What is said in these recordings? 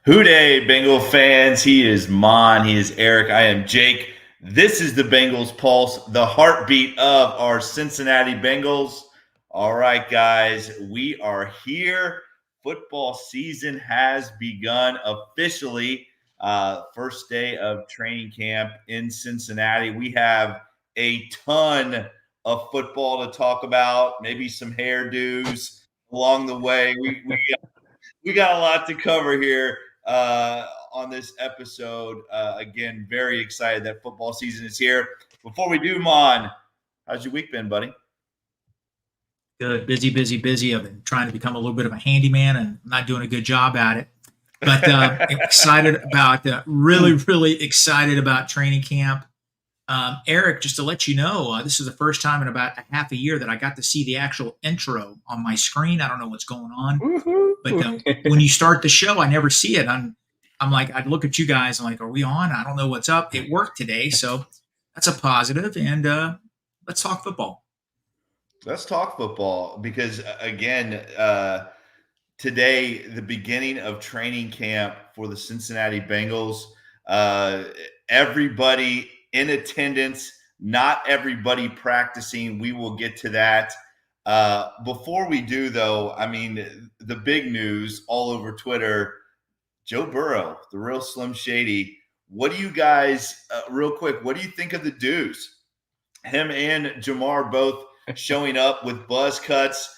Hooday, Bengal fans. He is Mon. He is Eric. I am Jake. This is the Bengals Pulse, the heartbeat of our Cincinnati Bengals. All right, guys, we are here. Football season has begun officially. First day of training camp in Cincinnati. We have a ton of football to talk about, maybe some hairdos along the way. We got a lot to cover here on this episode. Again, very excited that football season is here. Before we do, Mon, how's your week been, buddy? Good, busy. I've been trying to become a little bit of a handyman and not doing a good job at it. But excited about really excited about training camp. Eric, just to let you know, this is the first time in about a half a year that I got to see the actual intro on my screen. I don't know what's going on, but when you start the show, I never see it. I'm like, I'd look at you guys. I'm like, are we on? I don't know what's up. It worked today, so that's a positive. And let's talk football. Let's talk football because, again, today, the beginning of training camp for the Cincinnati Bengals. Everybody in attendance, not everybody practicing. We will get to that. Before we do, though, I mean, the big news all over Twitter, Joe Burrow, the real Slim Shady. What do you guys, real quick, what do you think of the dues? Him and Jamar both showing up with buzz cuts.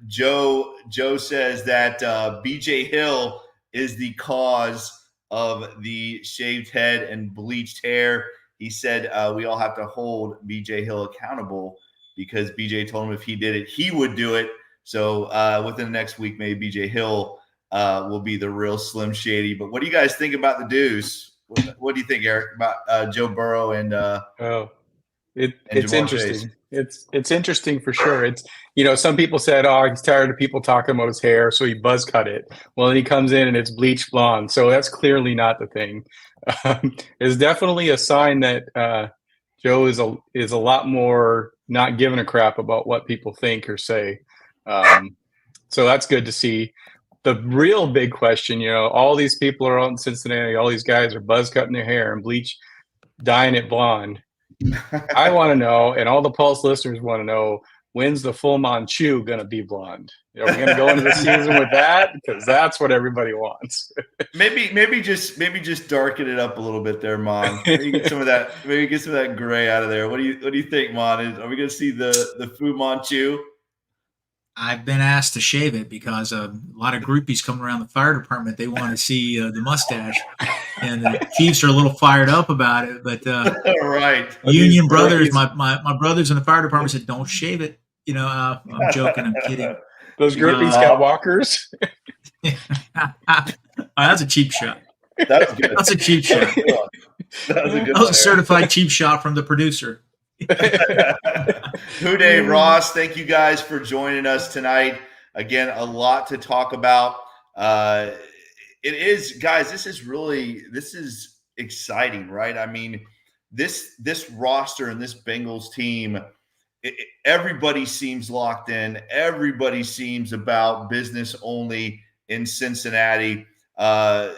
Joe says that BJ Hill is the cause of the shaved head and bleached hair. He said we all have to hold BJ Hill accountable because BJ told him if he did it, he would do it. So within the next week, maybe BJ Hill will be the real Slim Shady. But what do you guys think about the dues? What do you think, Eric, about Joe Burrow and it's interesting. It's interesting for sure. It's, some people said, oh, he's tired of people talking about his hair, so he buzz cut it. Well, then he comes in and it's bleached blonde. So that's clearly not the thing. It's definitely a sign that Joe is a lot more not giving a crap about what people think or say. So that's good to see. The real big question, all these people are out in Cincinnati. All these guys are buzz cutting their hair and dyeing it blonde. I want to know, and all the Pulse listeners want to know, when's the Full Manchu going to be blonde? Are we going to go into the season with that? Because that's what everybody wants. maybe just darken it up a little bit there, Mon. Maybe get some of that. Maybe get some of that gray out of there. What do you think, Mon? Are we going to see the Fu Manchu? I've been asked to shave it because a lot of groupies coming around the fire department. They want to see the mustache, and the Chiefs are a little fired up about it. But right, Union brothers, my brothers in the fire department said, "Don't shave it." I'm joking. I'm kidding. Those groupies got walkers. That's a cheap shot. That's good. That's a cheap shot. That was a certified cheap shot from the producer. Hooday, Ross, thank you guys for joining us tonight. Again, a lot to talk about. It is, guys, this is exciting, right? I mean, this roster and this Bengals team, everybody seems locked in. Everybody seems about business only in Cincinnati. I'm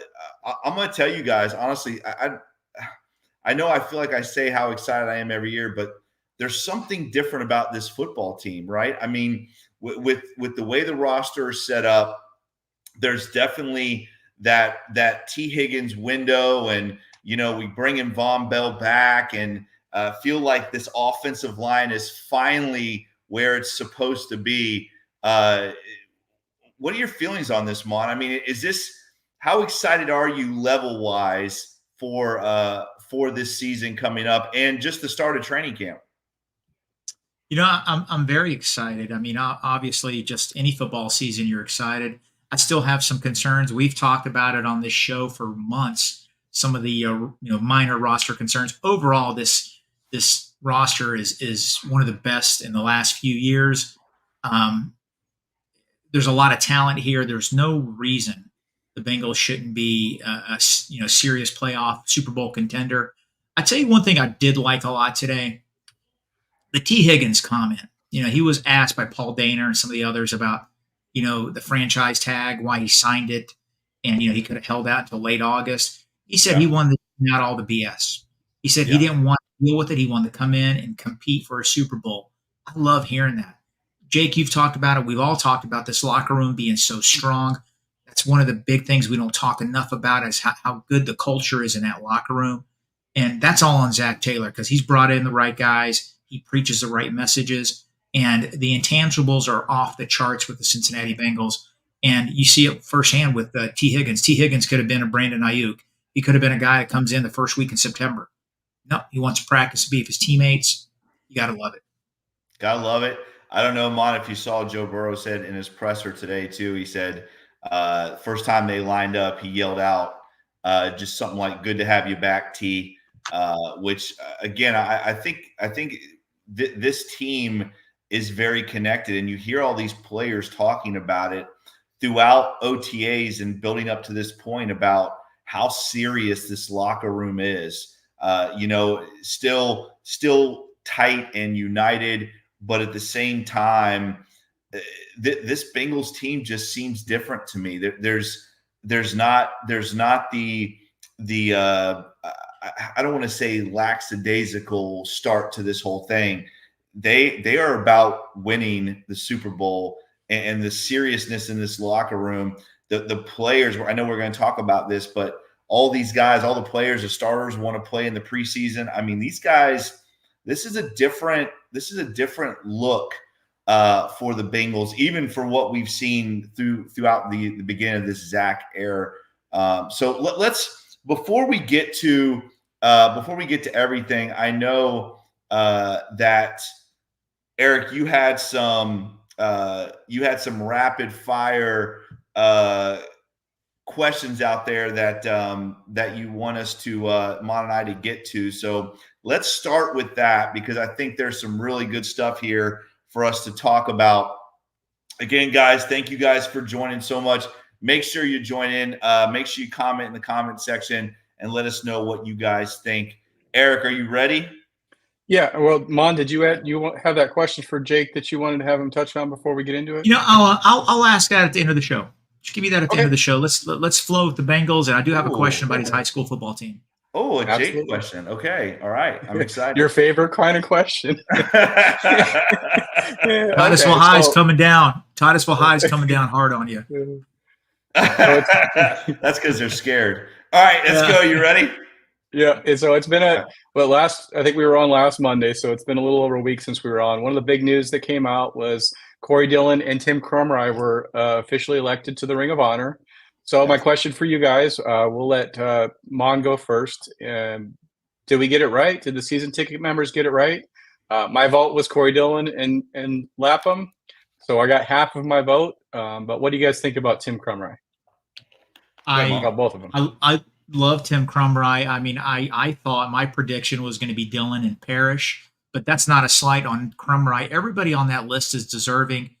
going to tell you guys, honestly, I know I feel like I say how excited I am every year, but there's something different about this football team, right? I mean, with the way the roster is set up, there's definitely that T. Higgins window, and we bring in Von Bell back, and feel like this offensive line is finally where it's supposed to be. What are your feelings on this, Mon? I mean, how excited are you level wise for this season coming up and just the start of training camp? I'm very excited. I mean, obviously, just any football season, you're excited. I still have some concerns. We've talked about it on this show for months. Some of the minor roster concerns. Overall, this roster is one of the best in the last few years. There's a lot of talent here. There's no reason the Bengals shouldn't be a serious playoff Super Bowl contender. I tell you one thing I did like a lot today. The T. Higgins comment. He was asked by Paul Dehner and some of the others about, the franchise tag, why he signed it. and he could have held out until late August. He said Yeah. he wanted to out all the BS. He said he didn't want to deal with it. He wanted to come in and compete for a Super Bowl. I love hearing that. Jake, you've talked about it. We've all talked about this locker room being so strong. That's one of the big things we don't talk enough about is how good the culture is in that locker room. And that's all on Zach Taylor because he's brought in the right guys. He preaches the right messages. And the intangibles are off the charts with the Cincinnati Bengals. And you see it firsthand with T. Higgins. T. Higgins could have been a Brandon Ayuk. He could have been a guy that comes in the first week in September. No, he wants to practice to be with his teammates. You got to love it. Got to love it. I don't know, Mon, if you saw Joe Burrow said in his presser today, too, he said first time they lined up, he yelled out just something like, good to have you back, T, which, again, I think this team is very connected, and you hear all these players talking about it throughout OTAs and building up to this point about how serious this locker room is. Still tight and united, but at the same time, this Bengals team just seems different to me. There's not the I don't want to say lackadaisical start to this whole thing. They are about winning the Super Bowl, and the seriousness in this locker room. The players, I know we're going to talk about this, but all these guys, all the players, the starters want to play in the preseason. I mean, these guys, this is a different look for the Bengals, even for what we've seen throughout the beginning of this Zach era. So let's before we get to everything, I know that Eric, you had some rapid fire questions out there that you want us to Mon and I to get to. So let's start with that because I think there's some really good stuff here for us to talk about. Again, guys, thank you guys for joining so much. Make sure you join in. Make sure you comment in the comment section and let us know what you guys think. Eric, are you ready? Yeah. Well, Mon, did you have that question for Jake that you wanted to have him touch on before we get into it? I'll ask that at the end of the show. Just give me that at the end of the show. Let's flow with the Bengals, and I do have a question about his high school football team. Oh, a Jake question. Okay. All right. I'm excited. Your favorite kind of question. Titusville High is coming down. Titusville High is coming down hard on you. That's because they're scared. All right, let's go. You ready? Yeah. So it's been I think we were on last Monday, so it's been a little over a week since we were on. One of the big news that came out was Corey Dillon and Tim Krumrie were officially elected to the Ring of Honor. So my question for you guys, we'll let Mon go first. Did we get it right? Did the season ticket members get it right? My vote was Corey Dillon and Lapham. So I got half of my vote. But what do you guys think about Tim Krumrie? About both of them. I love Tim Krumrie. I mean, I thought my prediction was going to be Dillon and Parrish, but that's not a slight on Krumrie. Everybody on that list is deserving.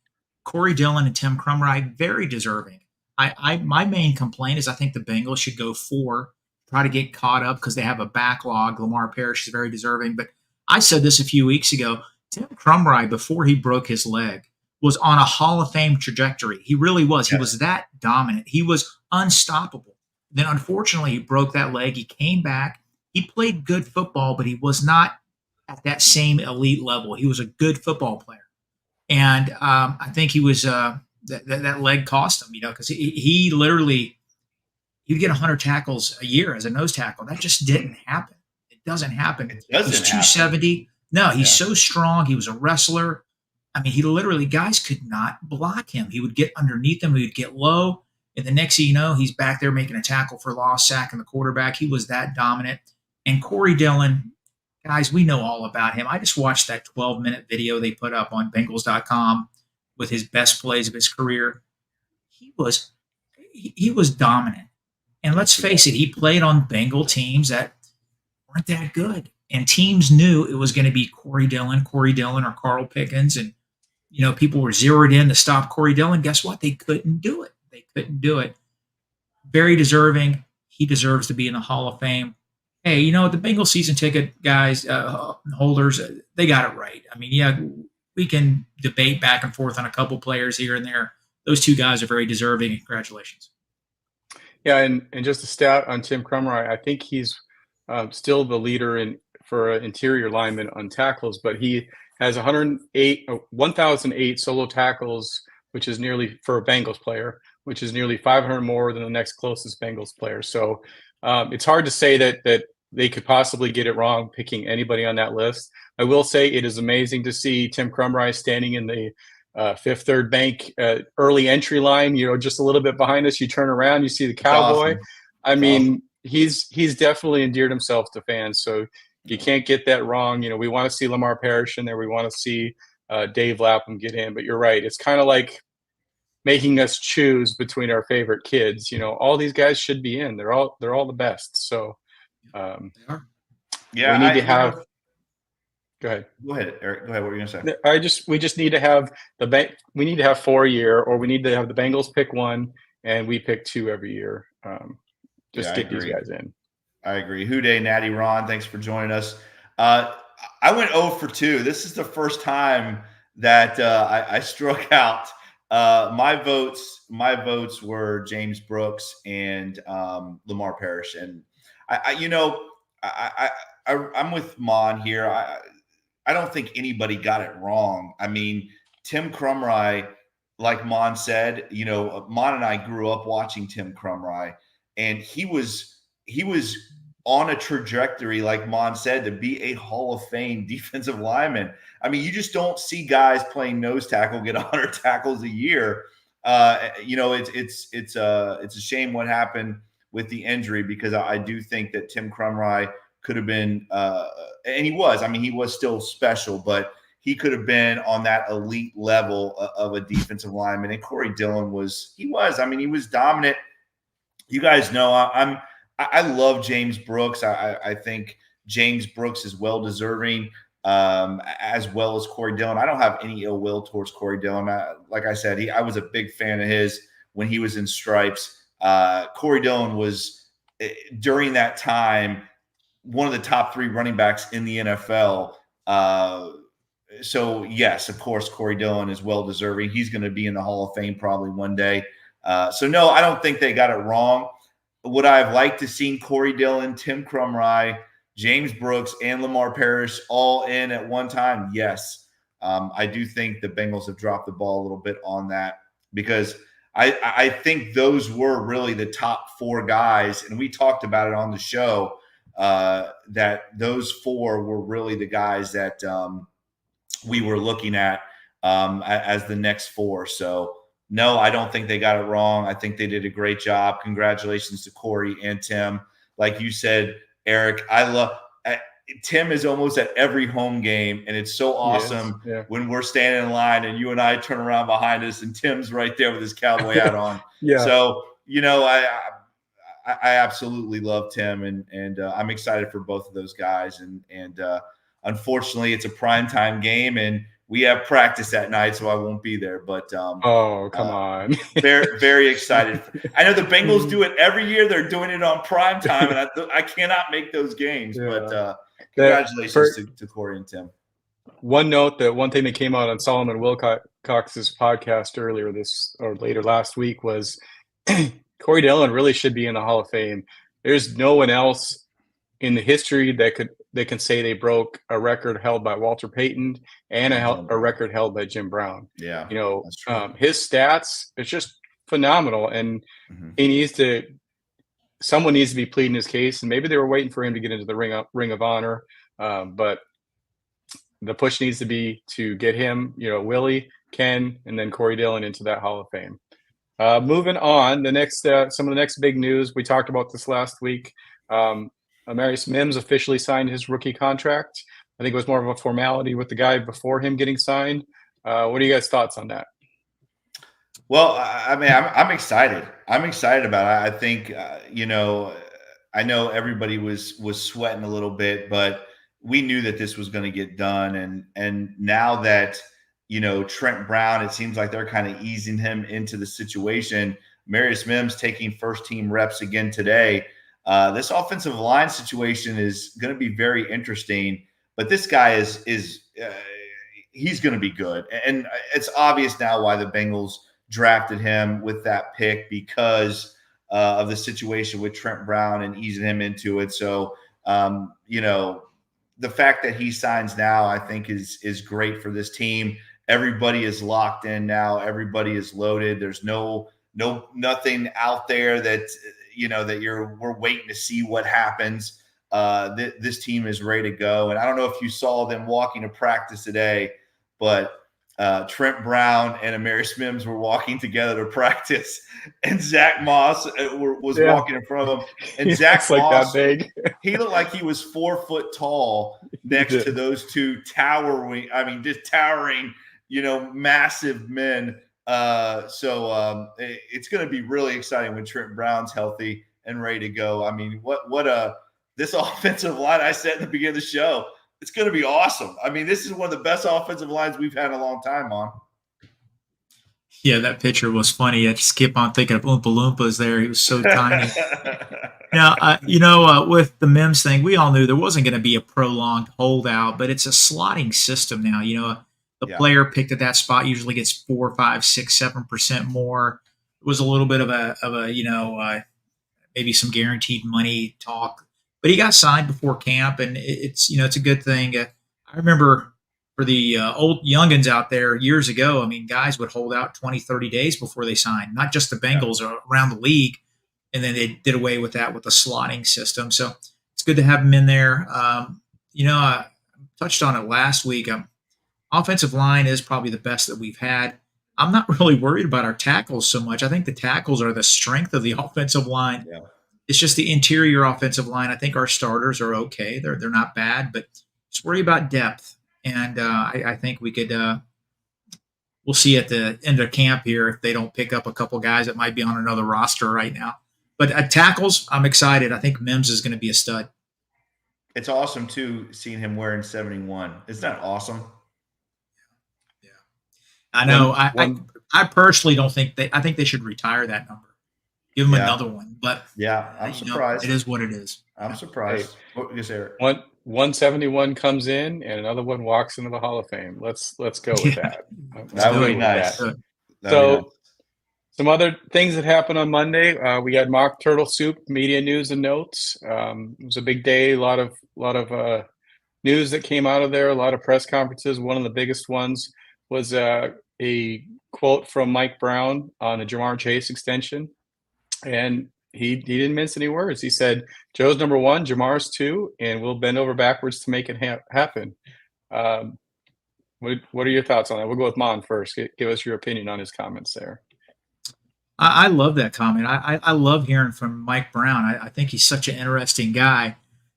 Corey Dillon and Tim Krumrie, very deserving. My main complaint is I think the Bengals should go 4, try to get caught up because they have a backlog. Lamar Parrish is very deserving. But I said this a few weeks ago. Tim Krumrie, before he broke his leg, was on a Hall of Fame trajectory. He really was. He was that dominant. He was unstoppable. Then, unfortunately, he broke that leg. He came back. He played good football, but he was not at that same elite level. He was a good football player. And I think he was that leg cost him, because he literally he'd get 100 tackles a year as a nose tackle. That just didn't happen. It doesn't happen. He's 270. No, he's so strong. He was a wrestler. I mean, he literally, guys could not block him. He would get underneath them. He would get low. And the next thing you know, he's back there making a tackle for loss, sacking the quarterback. He was that dominant. And Corey Dillon, guys, we know all about him. I just watched that 12-minute video they put up on Bengals.com with his best plays of his career. He was dominant. And let's face it, he played on Bengal teams that weren't that good. And teams knew it was going to be Corey Dillon or Carl Pickens. And, people were zeroed in to stop Corey Dillon. Guess what? They couldn't do it. Very deserving. He deserves to be in the Hall of Fame. Hey, the Bengals season ticket guys, holders, they got it right. I mean, we can debate back and forth on a couple players here and there. Those two guys are very deserving. Congratulations. Yeah, and just a stat on Tim Krumrie, I think he's still the leader for interior lineman on tackles, but he has 1,008 solo tackles, which is nearly for a Bengals player, which is nearly 500 more than the next closest Bengals player. So it's hard to say that they could possibly get it wrong picking anybody on that list. I will say it is amazing to see Tim Krumrie standing in the Fifth Third Bank early entry line, just a little bit behind us. You turn around, you see the Cowboy. Awesome. I mean, he's definitely endeared himself to fans, so you can't get that wrong. We want to see Lamar Parrish in there. We want to see Dave Lapham get in. But you're right. It's kind of like making us choose between our favorite kids. All these guys should be in. They're all the best. So yeah, we need to have. Go ahead. Go ahead, Eric. Go ahead. What were you going to say? We just need to have we need to have 4 a year, or we need to have the Bengals pick 1 and we pick 2 every year. Just get these guys in. I agree. Houday, Natty, Ron, thanks for joining us. I went 0 for 2. This is the first time that I struck out. My votes were James Brooks and Lamar Parrish, and I'm with Mon here. I don't think anybody got it wrong. I mean, Tim Krumrie, like Mon said, Mon and I grew up watching Tim Krumrie, and he was on a trajectory, like Mon said, to be a Hall of Fame defensive lineman. I mean, you just don't see guys playing nose tackle get 100 tackles a year. It's a shame what happened with the injury, because I do think that Tim Krumrie could have been, and he was. I mean, he was still special, but he could have been on that elite level of a defensive lineman. And Corey Dillon was. I mean, he was dominant. You guys know I love James Brooks. I think James Brooks is well deserving, as well as Corey Dillon. I don't have any ill will towards Corey Dillon. Like I said, I was a big fan of his when he was in stripes. Corey Dillon was, during that time, one of the top 3 running backs in the NFL. So yes, of course, Corey Dillon is well deserving. He's going to be in the Hall of Fame probably one day. So no, I don't think they got it wrong. Would I have liked to seen Corey Dillon, Tim Krumrie, James Brooks, and Lamar Parrish all in at one time? Yes. I do think the Bengals have dropped the ball a little bit on that, because I think those were really the top 4 guys, and we talked about it on the show, that those 4 were really the guys that we were looking at as the next 4. So no, I don't think they got it wrong. I think they did a great job. Congratulations to Corey and Tim. Like you said, Eric, Tim is almost at every home game, and it's so awesome when we're standing in line and you and I turn around behind us and Tim's right there with his cowboy hat on. So, I absolutely love Tim, and I'm excited for both of those guys. And unfortunately, it's a primetime game, and we have practice that night, so I won't be there. But come on, very, very excited. I know the Bengals do it every year. They're doing it on prime time, and I cannot make those games. But congratulations to Corey and Tim. One thing that came out on Solomon Wilcox's podcast later last week was Corey Dillon really should be in the Hall of Fame. There's no one else in the history that can say they broke a record held by Walter Payton and a record held by Jim Brown. Yeah, his stats, it's just phenomenal, and someone needs to be pleading his case, and maybe they were waiting for him to get into the Ring of Honor, but the push needs to be to get him, Willie, Ken, and then Corey Dillon into that Hall of Fame. Moving on, some of the next big news, we talked about this last week. Amarius Mims officially signed his rookie contract. I think it was more of a formality with the guy before him getting signed. What are you guys' thoughts on that? Well, I mean, I'm excited. I'm excited about it. I think, I know everybody was sweating a little bit, but we knew that this was going to get done. And now that, Trent Brown, it seems like they're kind of easing him into the situation. Amarius Mims taking first team reps again today. This offensive line situation is going to be very interesting, but this guy is he's going to be good. And it's obvious now why the Bengals drafted him with that pick, because of the situation with Trent Brown and easing him into it. So, the fact that he signs now, I think is great for this team. Everybody is locked in now. Everybody is loaded. There's nothing out there that we're waiting to see what happens. This team is ready to go. And I don't know if you saw them walking to practice today, but Trent Brown and Amarius Mims were walking together to practice, and Zach Moss was walking in front of them. And Zach Moss, that big. he looked like he was 4 foot tall next to those two towering, massive men. So it's going to be really exciting when Trent Brown's healthy and ready to go. I mean, this offensive line I said in the beginning of the show, it's going to be awesome. I mean, this is one of the best offensive lines we've had in a long time, on. Yeah, that picture was funny. I just kept on thinking of Oompa Loompas there. He was so tiny. Now, with the Mims thing, we all knew there wasn't going to be a prolonged holdout, but it's a slotting system now. The player picked at that spot usually gets 4, 5, 6, 7% more. It was a little bit of a maybe some guaranteed money talk, but he got signed before camp, and it's a good thing. I remember for the old youngins out there years ago, I mean, guys would hold out 20, 30 days before they signed, not just the Bengals around the league. And then they did away with that with the slotting system. So it's good to have him in there. I touched on it last week. Offensive line is probably the best that we've had. I'm not really worried about our tackles so much. I think the tackles are the strength of the offensive line. Yeah. It's just the interior offensive line. I think our starters are okay. They're not bad, but just worry about depth. And I think we could we'll see at the end of camp here if they don't pick up a couple guys that might be on another roster right now. But at tackles, I'm excited. I think Mims is going to be a stud. It's awesome, too, seeing him wearing 71. Isn't that awesome? Yeah. I know. I personally don't think I think they should retire that number. Give him another one. But I'm surprised. It is what it is. I'm surprised. Hey, 171 comes in and another one walks into the Hall of Fame. Let's go with that. That would be nice. So some other things that happened on Monday. We had mock turtle soup, media news and notes. It was a big day. A lot of news that came out of there. A lot of press conferences. One of the biggest ones was a quote from Mike Brown on the Jamar Chase extension, and he didn't mince any words. He said, "Joe's number 1, Jamar's 2, and we'll bend over backwards to make it happen." What are your thoughts on that? We'll go with Mon first. Give us your opinion on his comments there. I love that comment. I love hearing from Mike Brown. I think he's such an interesting guy.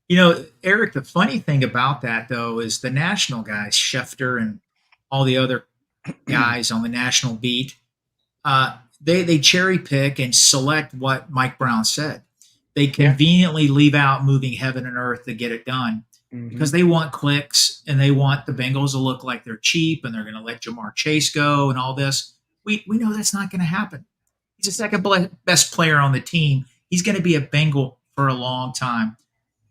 Eric, the funny thing about that, though, is the national guys, Schefter and all the other guys on the national beat, they cherry pick and select what Mike Brown said. They conveniently leave out moving heaven and earth to get it done because they want clicks and they want the Bengals to look like they're cheap and they're going to let Jamar Chase go and all this. We know that's not going to happen. He's the second best player on the team. He's going to be a Bengal for a long time.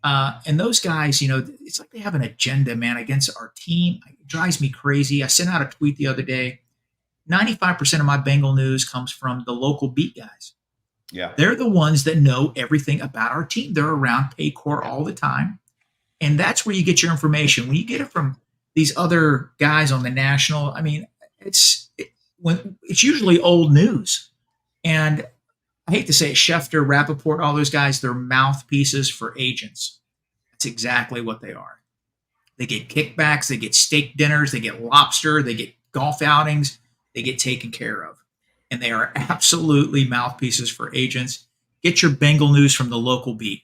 And those guys, it's like they have an agenda, man, against our team. It drives me crazy. I sent out a tweet the other day. 95% of my Bengal news comes from the local beat guys. Yeah. They're the ones that know everything about our team. They're around Paycor all the time. And that's where you get your information. When you get it from these other guys on the national, I mean, it's usually old news. And I hate to say it, Schefter, Rappaport, all those guys, they're mouthpieces for agents. That's exactly what they are. They get kickbacks, they get steak dinners, they get lobster, they get golf outings, they get taken care of. And they are absolutely mouthpieces for agents. Get your Bengal news from the local beat.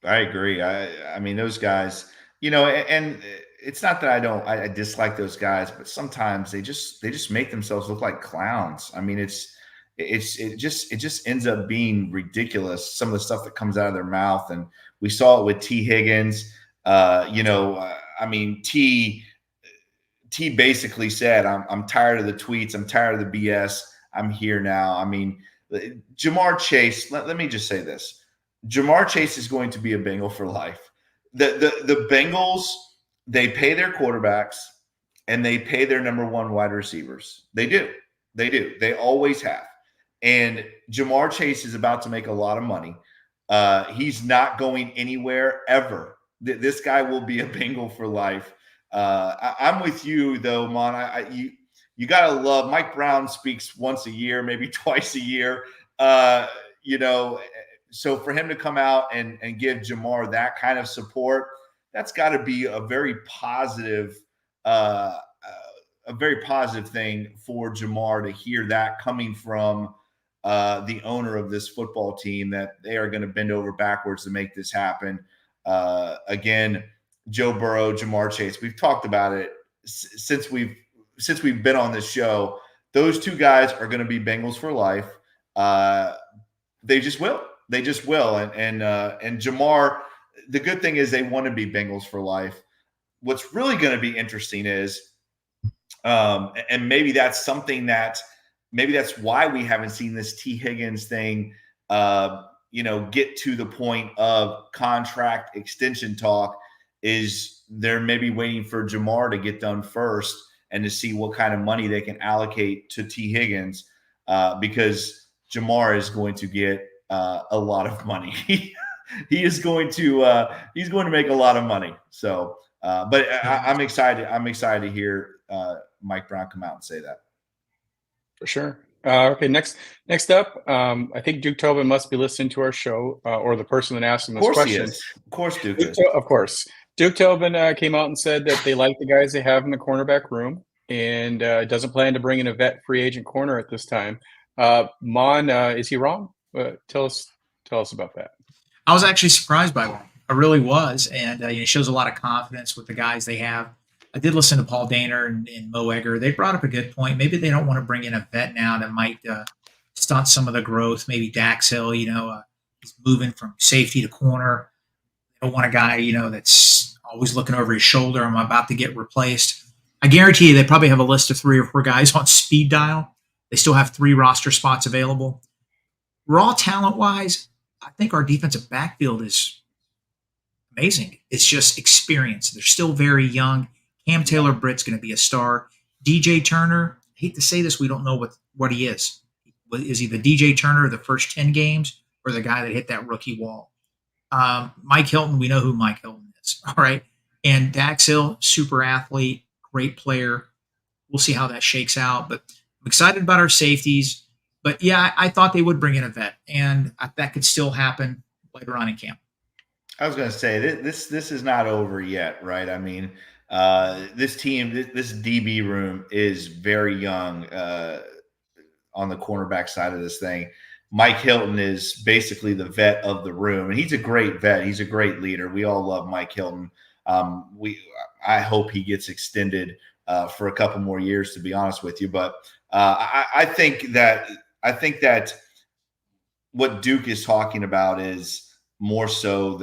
I agree. I mean, those guys, and it's not that I dislike those guys, but sometimes they just make themselves look like clowns. I mean, it just ends up being ridiculous, some of the stuff that comes out of their mouth. And we saw it with T. Higgins. I mean, T basically said, I'm tired of the tweets. I'm tired of the BS. I'm here now. I mean, Jamar Chase, let me just say this. Jamar Chase is going to be a Bengal for life. The Bengals, they pay their quarterbacks and they pay their number 1 wide receivers. They do. They always have. And Jamar Chase is about to make a lot of money. He's not going anywhere ever. This guy will be a Bengal for life. I'm with you though, Mon. You gotta love Mike Brown speaks once a year, maybe twice a year. So for him to come out and give Jamar that kind of support, that's got to be a very positive thing for Jamar to hear that coming from the owner of this football team, that they are going to bend over backwards to make this happen. Again, Joe Burrow, Jamar Chase, we've talked about it since we've been on this show. Those two guys are going to be Bengals for life. They just will. And Jamar, the good thing is they want to be Bengals for life. What's really going to be interesting is, and maybe that's something that maybe that's why we haven't seen this T. Higgins thing, get to the point of contract extension talk, is they're maybe waiting for Jamar to get done first and to see what kind of money they can allocate to T. Higgins, because Jamar is going to get a lot of money. He's going to make a lot of money. So, but I'm excited. I'm excited to hear Mike Brown come out and say that. For sure. Okay, next up, I think Duke Tobin must be listening to our show, or the person that asked him this question. Of course, Duke is. Of course. Duke Tobin came out and said that they like the guys they have in the cornerback room, and doesn't plan to bring in a vet free agent corner at this time. Mon, is he wrong? Tell us about that. I was actually surprised by that. I really was, and it shows a lot of confidence with the guys they have. I did listen to Paul Daner and Mo Egger. They brought up a good point. Maybe they don't want to bring in a vet now that might stunt some of the growth. Maybe Dax Hill, he's moving from safety to corner. They don't want a guy, that's always looking over his shoulder. I'm about to get replaced. I guarantee you they probably have a list of 3 or 4 guys on speed dial. They still have 3 roster spots available. Raw talent-wise, I think our defensive backfield is amazing. It's just experience. They're still very young. Cam Taylor-Britt's going to be a star. DJ Turner, I hate to say this, we don't know what he is. Is he the DJ Turner of the first 10 games or the guy that hit that rookie wall? Mike Hilton, we know who Mike Hilton is, all right? And Dax Hill, super athlete, great player. We'll see how that shakes out. But I'm excited about our safeties. But, yeah, I thought they would bring in a vet, and that could still happen later on in camp. I was going to say, this is not over yet, right? I mean, this team, this DB room is very young on the cornerback side of this thing. Mike Hilton is basically the vet of the room, and he's a great vet. He's a great leader. We all love Mike Hilton. I hope he gets extended for a couple more years, to be honest with you. But I think that what Duke is talking about is more so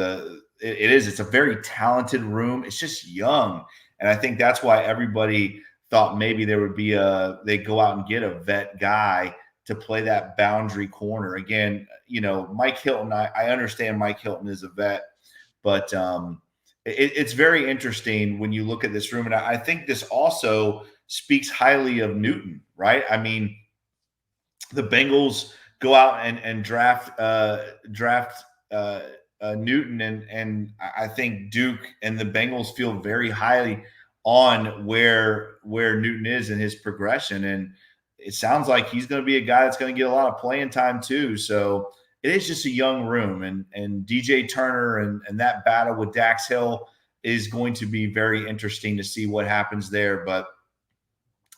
it's a very talented room. It's just young. And I think that's why everybody thought maybe there would be they go out and get a vet guy to play that boundary corner. Again, Mike Hilton, I understand Mike Hilton is a vet, but it's very interesting when you look at this room. And I think this also speaks highly of Newton, right? I mean, the Bengals go out and draft Newton, and I think Duke and the Bengals feel very highly on where Newton is in his progression, and it sounds like he's going to be a guy that's going to get a lot of playing time too. So it is just a young room, and DJ Turner and that battle with Dax Hill is going to be very interesting to see what happens there. But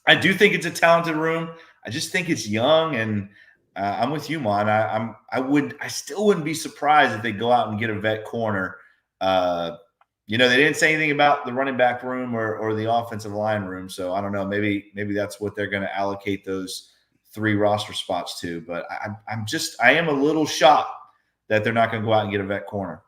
I do think it's a talented room. I just think it's young, and I'm with you, Mon. I still wouldn't be surprised if they go out and get a vet corner. They didn't say anything about the running back room or the offensive line room, so I don't know. Maybe that's what they're going to allocate those 3 roster spots to. But I am a little shocked that they're not going to go out and get a vet corner.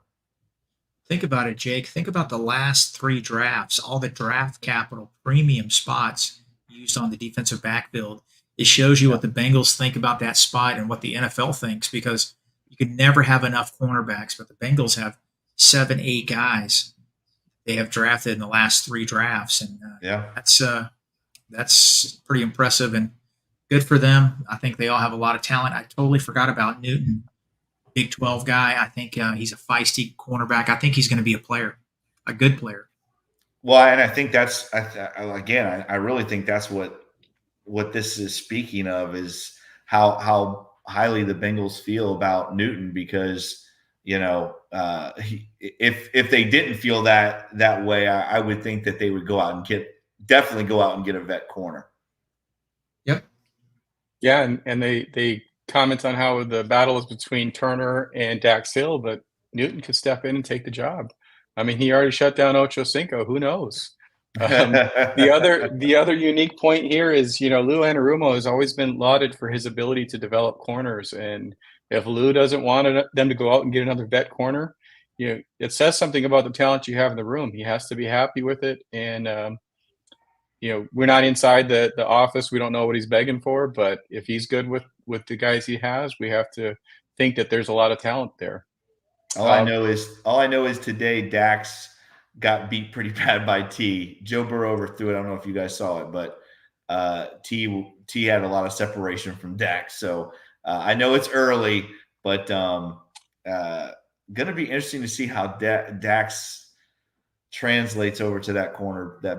Think about it, Jake. Think about the last 3 drafts, all the draft capital, premium spots used on the defensive backfield. It shows you what the Bengals think about that spot and what the NFL thinks, because you could never have enough cornerbacks, but the Bengals have 7, 8 guys they have drafted in the last 3 drafts, and that's pretty impressive. And good for them. I think they all have a lot of talent. I totally forgot about Newton, Big 12 guy. I think he's a feisty cornerback. I think he's going to be a player, a good player. Well, and I think that's I really think that's what this is speaking of, is how highly the Bengals feel about Newton, because if they didn't feel that way, I would think that they would definitely go out and get a vet corner. Yep. Yeah, and they comment on how the battle is between Turner and Dax Hill, but Newton could step in and take the job. I mean, he already shut down Ocho Cinco. Who knows? The other unique point here is, Lou Anarumo has always been lauded for his ability to develop corners, and if Lou doesn't want them to go out and get another vet corner, it says something about the talent you have in the room. He has to be happy with it, and we're not inside the office. We don't know what he's begging for, but if he's good with the guys he has, we have to think that there's a lot of talent there. All I know is today Dax got beat pretty bad by T. Joe Burrow overthrew it. I don't know if you guys saw it, but T had a lot of separation from Dax. So I know it's early, but going to be interesting to see how Dax translates over to that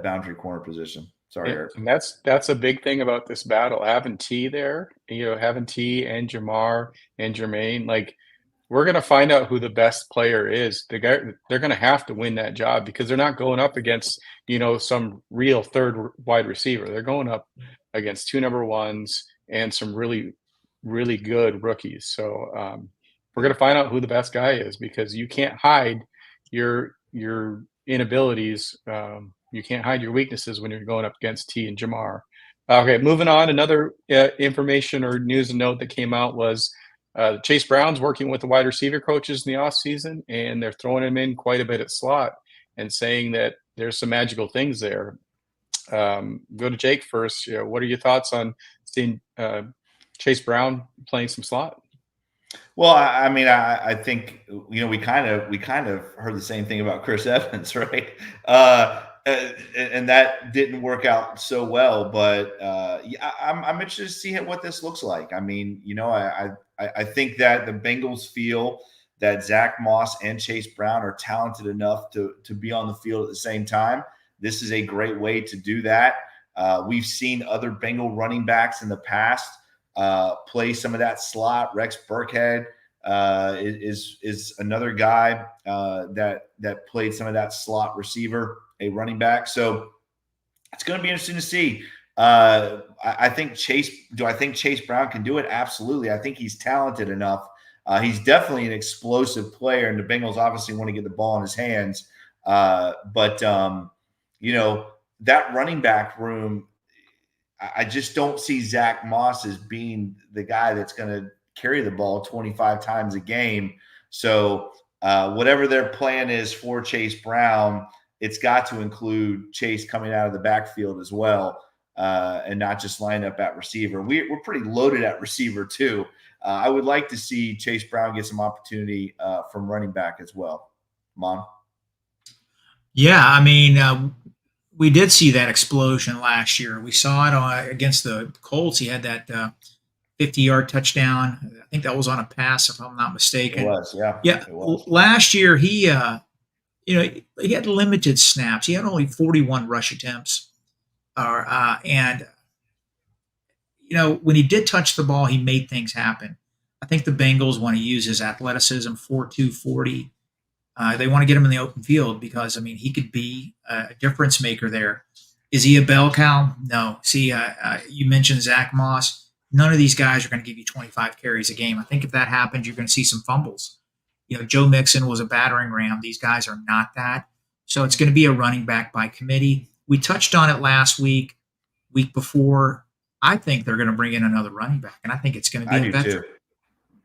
boundary corner position. Sorry, Eric. And that's a big thing about this battle. Having T there, having T and Jamar and Jermaine, like, we're going to find out who the best player is. They're going to have to win that job, because they're not going up against, some real third wide receiver. They're going up against 2 number ones and some really, really good rookies. So we're going to find out who the best guy is, because you can't hide your inabilities. You can't hide your weaknesses when you're going up against T and Jamar. Okay, moving on. Another information or news and note that came out was Chase Brown's working with the wide receiver coaches in the offseason, and they're throwing him in quite a bit at slot and saying that there's some magical things there. Go to Jake first. What are your thoughts on seeing Chase Brown playing some slot? Well, I mean, I think we kind of heard the same thing about Chris Evans, right? And that didn't work out so well. But I'm interested to see what this looks like. I mean, I think that the Bengals feel that Zach Moss and Chase Brown are talented enough to be on the field at the same time. This is a great way to do that. We've seen other Bengal running backs in the past play some of that slot. Rex Burkhead is another guy that played some of that slot receiver, a running back. So it's going to be interesting to see. I think Chase Brown can do it? Absolutely. I think he's talented enough. He's definitely an explosive player, and the Bengals obviously want to get the ball in his hands. But that running back room, I just don't see Zach Moss as being the guy that's going to carry the ball 25 times a game. So whatever their plan is for Chase Brown, it's got to include Chase coming out of the backfield as well, and not just line up at receiver. We're pretty loaded at receiver too. I would like to see Chase Brown get some opportunity from running back as well. Mon? Yeah, I mean, we did see that explosion last year. We saw it against the Colts. He had that 50-yard touchdown. I think that was on a pass, if I'm not mistaken. It was, yeah. Yeah, it was. Last year he had limited snaps. He had only 41 rush attempts. And when he did touch the ball, he made things happen. I think the Bengals want to use his athleticism, 4'2", 40. They want to get him in the open field because, I mean, he could be a difference maker there. Is he a bell cow? No. See, you mentioned Zach Moss. None of these guys are going to give you 25 carries a game. I think if that happens, you're going to see some fumbles. Joe Mixon was a battering ram. These guys are not that. So it's going to be a running back by committee. We touched on it last week before. I think they're going to bring in another running back, and I think it's going to be a veteran.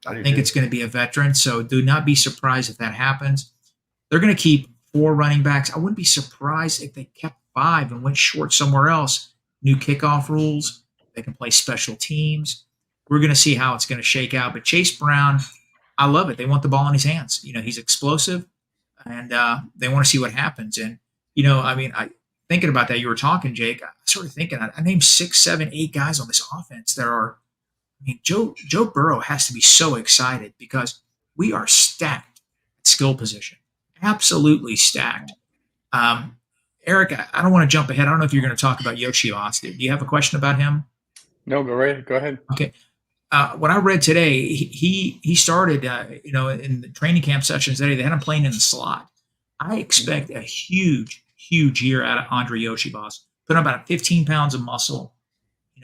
I think it's going to be a veteran, so do not be surprised if that happens. They're going to keep 4 running backs. I wouldn't be surprised if they kept 5 and went short somewhere else. New kickoff rules. They can play special teams. We're going to see how it's going to shake out. But Chase Brown, I love it. They want the ball in his hands. He's explosive, and they want to see what happens. And, thinking about that, you were talking, Jake. I started thinking, I named 6, 7, 8 guys on this offense that are, I mean, Joe Burrow has to be so excited because we are stacked at skill position, absolutely stacked. Eric, I don't want to jump ahead. I don't know if you're going to talk about Yoshi Austin. Do you have a question about him? No, go ahead. Okay. What I read today, he started, in the training camp sessions today. They had him playing in the slot. I expect a huge year out of Andre Yoshibas. Put on about 15 pounds of muscle.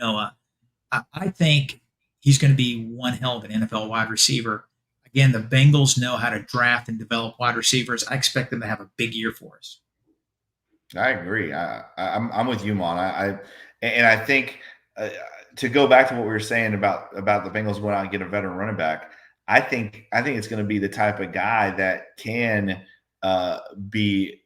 I think he's going to be one hell of an NFL wide receiver. Again, the Bengals know how to draft and develop wide receivers. I expect them to have a big year for us. I agree. I'm with you, Mon. I think to go back to what we were saying about the Bengals going out and get a veteran running back. I think it's going to be the type of guy that can be.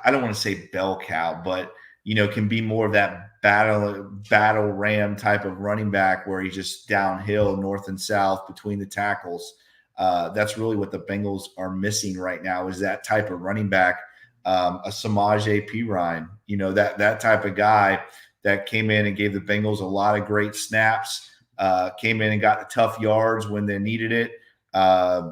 I don't want to say bell cow, but can be more of that battle ram type of running back where he's just downhill, north and south between the tackles. That's really what the Bengals are missing right now is that type of running back. A Samaje Perine, that type of guy that came in and gave the Bengals a lot of great snaps, came in and got the tough yards when they needed it. I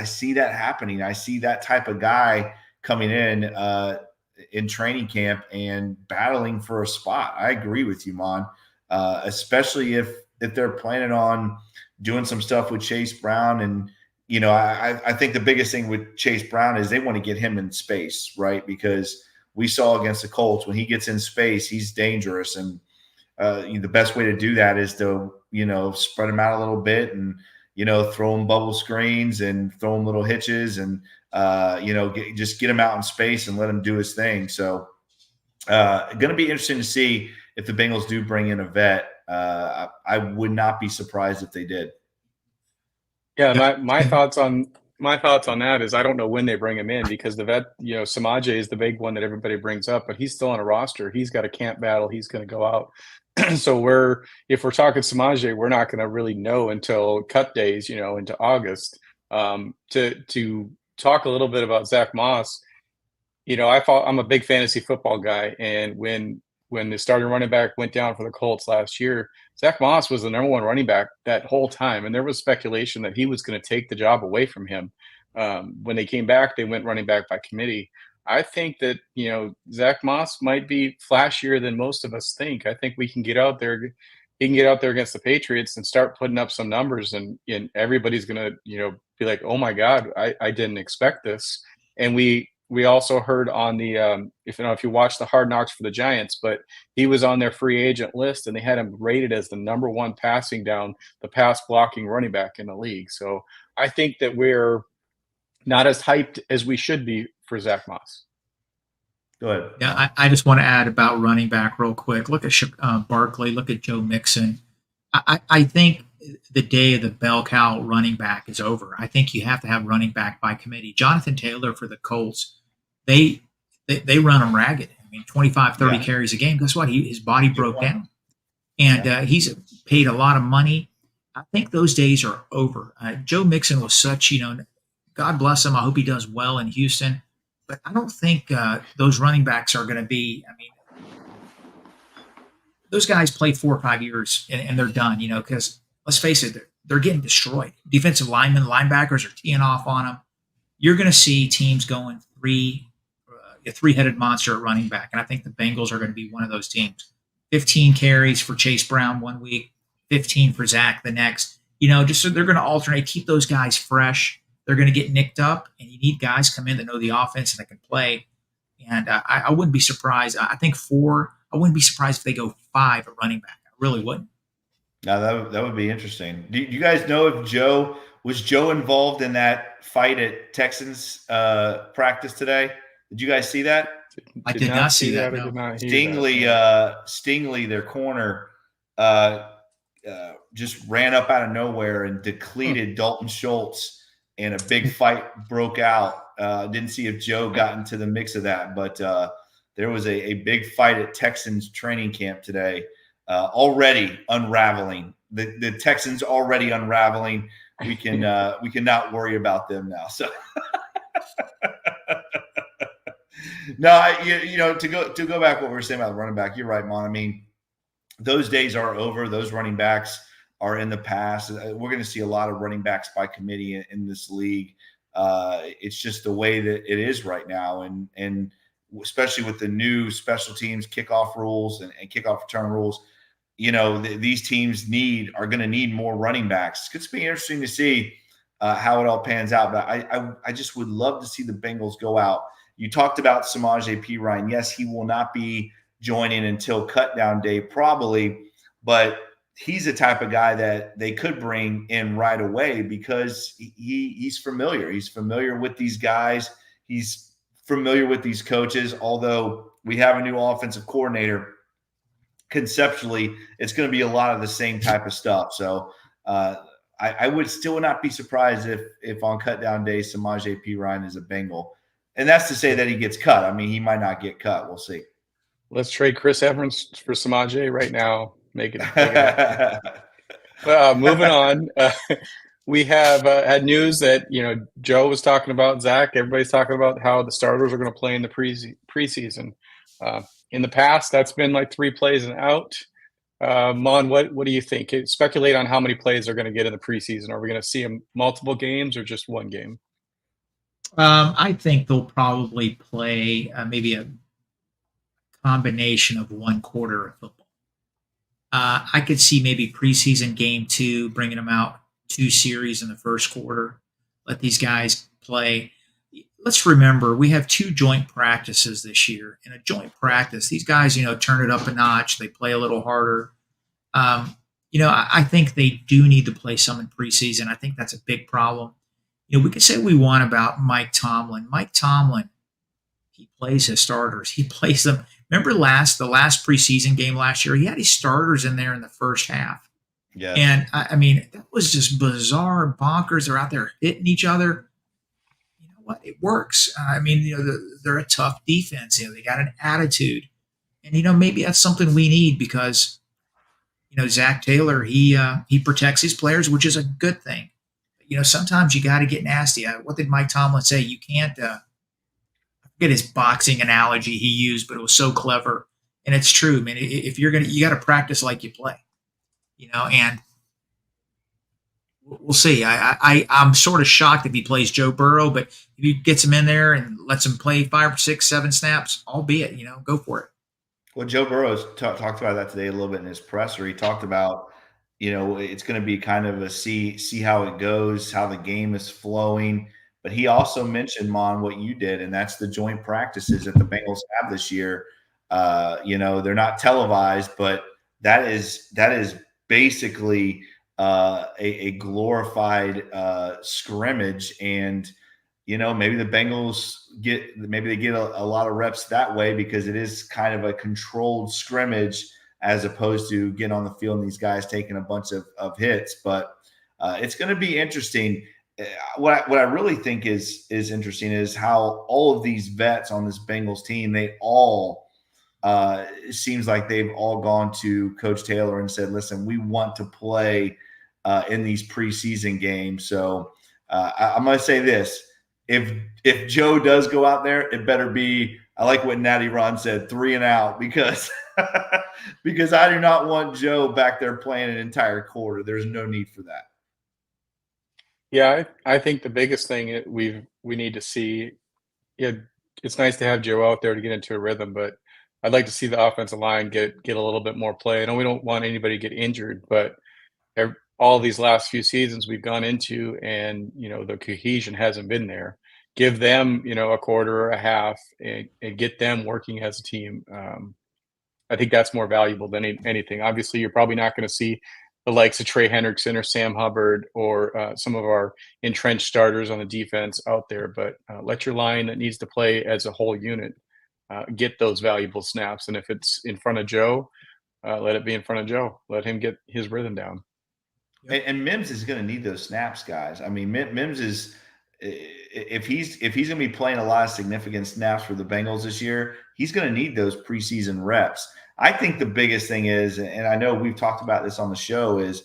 see that happening. I see that type of guy coming in training camp and battling for a spot. I agree with you, Mon, especially if they're planning on doing some stuff with Chase Brown. And I think the biggest thing with Chase Brown is they want to get him in space, right? Because we saw against the Colts, when he gets in space, he's dangerous. And the best way to do that is to, spread him out a little bit and, throw him bubble screens and throw him little hitches and, just get him out in space and let him do his thing. So going to be interesting to see if the Bengals do bring in a vet. I would not be surprised if they did. Yeah, my thoughts on that is I don't know when they bring him in because the vet, Samaje is the big one that everybody brings up, but he's still on a roster. He's got a camp battle. He's going to go out. So if we're talking Samaje, we're not going to really know until cut days, into August. To talk a little bit about Zach Moss, I'm a big fantasy football guy, and when the starting running back went down for the Colts last year, Zach Moss was the number one running back that whole time. And there was speculation that he was going to take the job away from him. When they came back, they went running back by committee. I think that, Zach Moss might be flashier than most of us think. I think we can get out there. He can get out there against the Patriots and start putting up some numbers and everybody's going to, be like, oh my God, I didn't expect this. And we also heard on the if you watch the Hard Knocks for the Giants, but he was on their free agent list and they had him rated as the number one passing down the pass blocking running back in the league. So I think that we're not as hyped as we should be for Zach Moss. Go ahead. Yeah, I just want to add about running back real quick. Look at Barkley. Look at Joe Mixon. I think the day of the bell cow running back is over. I think you have to have running back by committee. Jonathan Taylor for the Colts, they run him ragged. I mean, 25, 30 carries a game. Guess what? His body broke down. And he's paid a lot of money. I think those days are over. Joe Mixon was such, God bless him. I hope he does well in Houston. But I don't think those running backs are going to be, those guys play 4 or 5 years and they're done, because let's face it, they're getting destroyed. Defensive linemen, linebackers are teeing off on them. You're going to see teams going a three-headed monster at running back. And I think the Bengals are going to be one of those teams. 15 carries for Chase Brown one week, 15 for Zach the next. Just so they're going to alternate, keep those guys fresh. They're going to get nicked up, and you need guys come in that know the offense and that can play. And I wouldn't be surprised. I think 4. I wouldn't be surprised if they go 5 at running back. I really wouldn't. No, that would be interesting. Do you guys know if Joe involved in that fight at Texans practice today? Did you guys see that? I did not see that. No. Stingley, their corner, just ran up out of nowhere and depleted Dalton Schultz, and a big fight broke out. Didn't see if Joe got into the mix of that, but there was a big fight at Texans training camp today, already unraveling. The Texans already unraveling. We cannot worry about them now. So No, to go back what we were saying about the running back, you're right, Mon. I mean, those days are over. Those running backs are in the past. We're going to see a lot of running backs by committee in this league. It's just the way that it is right now, and especially with the new special teams kickoff rules and kickoff return rules, these teams are going to need more running backs. It's going to be interesting to see how it all pans out. But I just would love to see the Bengals go out. You talked about Samaje Perine. Yes, he will not be joining until cut down day probably, but he's the type of guy that they could bring in right away because he's familiar. He's familiar with these guys. He's familiar with these coaches. Although we have a new offensive coordinator, conceptually, it's going to be a lot of the same type of stuff. So I would still not be surprised if on cut down day, Samaje Perine is a Bengal. And that's to say that he gets cut. I mean, he might not get cut. We'll see. Let's trade Chris Evans for Samaje right now. Make it moving on. We have had news that, Joe was talking about, Zach. Everybody's talking about how the starters are going to play in the preseason. In the past, that's been like 3 plays and out. Mon, what do you think? Speculate on how many plays they're going to get in the preseason. Are we going to see them multiple games or just one game? I think they'll probably play maybe a combination of one quarter of football. I could see maybe preseason game 2, bringing them out 2 series in the first quarter, let these guys play. Let's remember, we have 2 joint practices this year. In a joint practice, these guys, turn it up a notch. They play a little harder. I think they do need to play some in preseason. I think that's a big problem. We can say we want about Mike Tomlin. Mike Tomlin, he plays his starters. He plays them. Remember the last preseason game last year? He had his starters in there in the first half. Yeah. And I mean, that was just bizarre, bonkers. They're out there hitting each other. You know what? It works. I mean, they're a tough defense. They got an attitude, and maybe that's something we need because, Zach Taylor, he protects his players, which is a good thing. Sometimes you got to get nasty. What did Mike Tomlin say? You can't. I forget his boxing analogy he used, but it was so clever, and it's true. I mean, if you got to practice like you play. And we'll see. I'm sort of shocked if he plays Joe Burrow, but if he gets him in there and lets him play 5, 6, 7 snaps, albeit, go for it. Well, Joe Burrow talked about that today a little bit in his presser. He talked about, it's going to be kind of a see how it goes, how the game is flowing. But he also mentioned, Mon, what you did, and that's the joint practices that the Bengals have this year. They're not televised, but that is basically a glorified scrimmage, and maybe the Bengals get a lot of reps that way because it is kind of a controlled scrimmage as opposed to getting on the field and these guys taking a bunch of hits. But it's going to be interesting. What I really think is interesting is how all of these vets on this Bengals team, they all it seems like they've all gone to Coach Taylor and said, listen, we want to play in these preseason games. So I'm going to say this. If Joe does go out there, it better be, I like what Natty Ron said, 3 and out, because because I do not want Joe back there playing an entire quarter. There's no need for that. Yeah, I think the biggest thing we need to see, it's nice to have Joe out there to get into a rhythm, but I'd like to see the offensive line get a little bit more play. I know we don't want anybody to get injured, but all these last few seasons we've gone into, and the cohesion hasn't been there. Give them a quarter or a half and get them working as a team. I think that's more valuable than anything. Obviously, you're probably not going to see the likes of Trey Hendrickson or Sam Hubbard or some of our entrenched starters on the defense out there, but let your line that needs to play as a whole unit get those valuable snaps. And if it's in front of Joe, let it be in front of Joe. Let him get his rhythm down. And Mims is going to need those snaps, guys. I mean, Mims is if he's going to be playing a lot of significant snaps for the Bengals this year, he's going to need those preseason reps. I think the biggest thing is, and I know we've talked about this on the show, is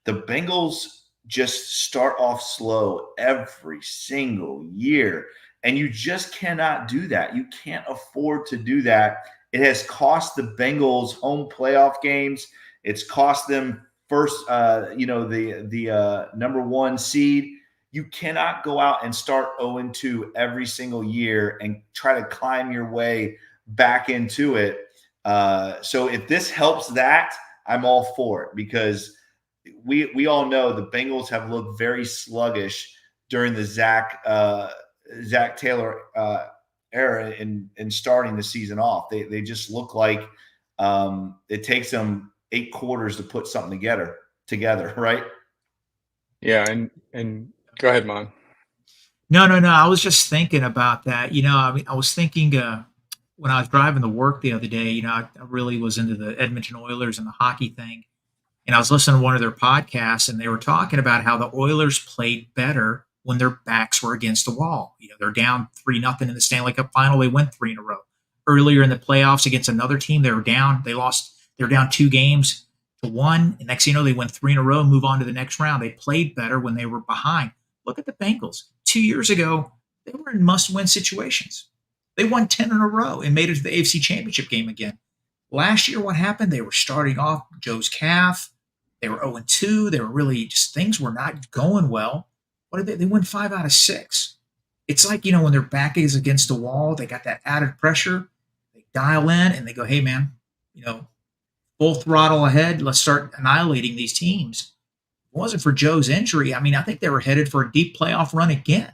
the Bengals just start off slow every single year. And you just cannot do that. You can't afford to do that. It has cost the Bengals home playoff games. It's cost them first, the number one seed. You cannot go out and start 0-2 every single year and try to climb your way back into it. So if this helps that, I'm all for it, because we all know the Bengals have looked very sluggish during the Zach Taylor era in starting the season off. They just look like it takes them 8 quarters to put something together, right? Yeah, and go ahead, Mon. No. I was just thinking about that. I was thinking when I was driving to work the other day. I really was into the Edmonton Oilers and the hockey thing, and I was listening to one of their podcasts, and they were talking about how the Oilers played better when their backs were against the wall. They're down 3-0 in the Stanley Cup final. They went 3 in a row. Earlier in the playoffs against another team, they were down. They lost. They were down 2 games to 1. And next thing you know, they went 3 in a row and move on to the next round. They played better when they were behind. Look at the Bengals. 2 years ago, they were in must-win situations. They won 10 in a row and made it to the AFC Championship game again. Last year, what happened? They were starting off Joe's calf. They were 0-2. They were really just, things were not going well. What did they? They won 5 out of 6. It's like, when their back is against the wall, they got that added pressure. They dial in and they go, hey, man, full throttle ahead. Let's start annihilating these teams. If it wasn't for Joe's injury, I think they were headed for a deep playoff run again.